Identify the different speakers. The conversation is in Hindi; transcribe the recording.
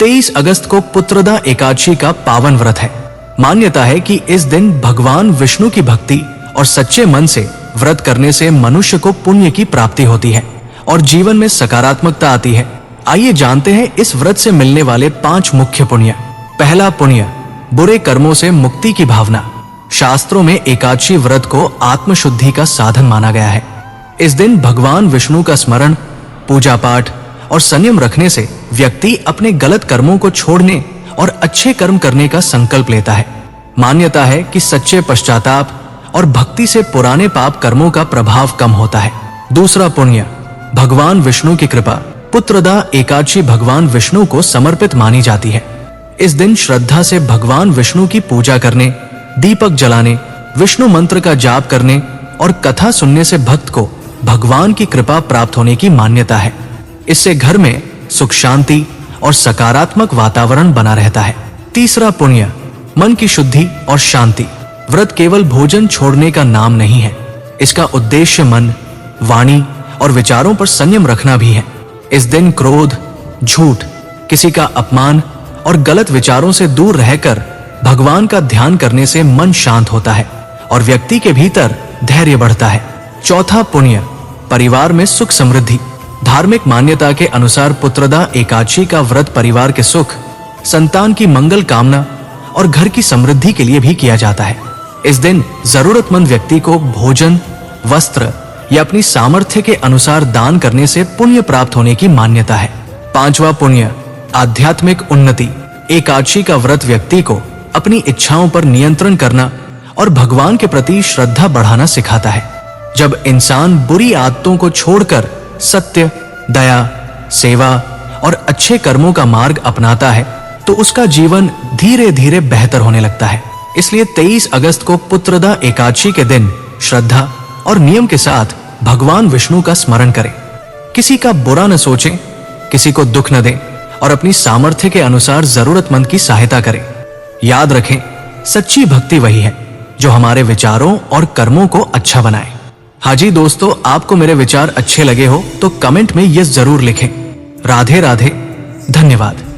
Speaker 1: 23 अगस्त को पुत्रदा एकादशी का पावन व्रत है। मान्यता है कि इस दिन भगवान विष्णु की भक्ति और सच्चे मन से व्रत करने से मनुष्य को पुण्य की प्राप्ति होती है और जीवन में सकारात्मकता आती है। आइए जानते हैं इस व्रत से मिलने वाले 5 मुख्य पुण्य। पहला पुण्य, बुरे कर्मों से मुक्ति की भावना। शास्त्रों में एकादशी व्रत को आत्मशुद्धि का साधन माना गया है। इस दिन भगवान विष्णु का स्मरण, पूजा पाठ और संयम रखने से व्यक्ति अपने गलत कर्मों को छोड़ने और अच्छे कर्म करने का संकल्प लेता है। मान्यता है कि सच्चे पश्चाताप और भक्ति से पुराने पाप कर्मों का प्रभाव कम होता है। दूसरा पुण्य, भगवान विष्णु की कृपा। पुत्रदा एकादशी भगवान विष्णु को समर्पित मानी जाती है। इस दिन श्रद्धा से भगवान विष्णु की पूजा करने, दीपक जलाने, विष्णु मंत्र का जाप करने और कथा सुनने से भक्त को भगवान की कृपा प्राप्त होने की मान्यता है। इससे घर में सुख शांति और सकारात्मक वातावरण बना रहता है। तीसरा पुण्य, मन की शुद्धि और शांति। व्रत केवल भोजन छोड़ने का नाम नहीं है। इसका उद्देश्य मन, वाणी और विचारों पर संयम रखना भी है। इस दिन क्रोध, झूठ, किसी का अपमान और गलत विचारों से दूर रहकर भगवान का ध्यान करने से मन शांत होता है और व्यक्ति के भीतर धैर्य बढ़ता है। चौथा पुण्य, परिवार में सुख समृद्धि। धार्मिक मान्यता के अनुसार पुत्रदा एकादशी का व्रत परिवार के सुख, संतान की मंगल कामना और घर की समृद्धि के लिए भी किया जाता है। इस दिन जरूरतमंद व्यक्ति को भोजन, वस्त्र या अपनी सामर्थ्य के अनुसार दान करने से पुण्य प्राप्त होने की मान्यता है। पांचवा पुण्य, आध्यात्मिक उन्नति। एकादशी का व्रत व्यक्ति को अपनी इच्छाओं पर नियंत्रण करना और भगवान के प्रति श्रद्धा बढ़ाना सिखाता है। जब इंसान बुरी आदतों को छोड़कर सत्य, दया, सेवा और अच्छे कर्मों का मार्ग अपनाता है तो उसका जीवन धीरे धीरे बेहतर होने लगता है। इसलिए 23 अगस्त को पुत्रदा एकादशी के दिन श्रद्धा और नियम के साथ भगवान विष्णु का स्मरण करें। किसी का बुरा न सोचें, किसी को दुख न दें और अपनी सामर्थ्य के अनुसार जरूरतमंद की सहायता करें। याद रखें, सच्ची भक्ति वही है जो हमारे विचारों और कर्मों को अच्छा बनाए। हाँ जी दोस्तों, आपको मेरे विचार अच्छे लगे हो तो कमेंट में यस जरूर लिखें। राधे राधे, धन्यवाद।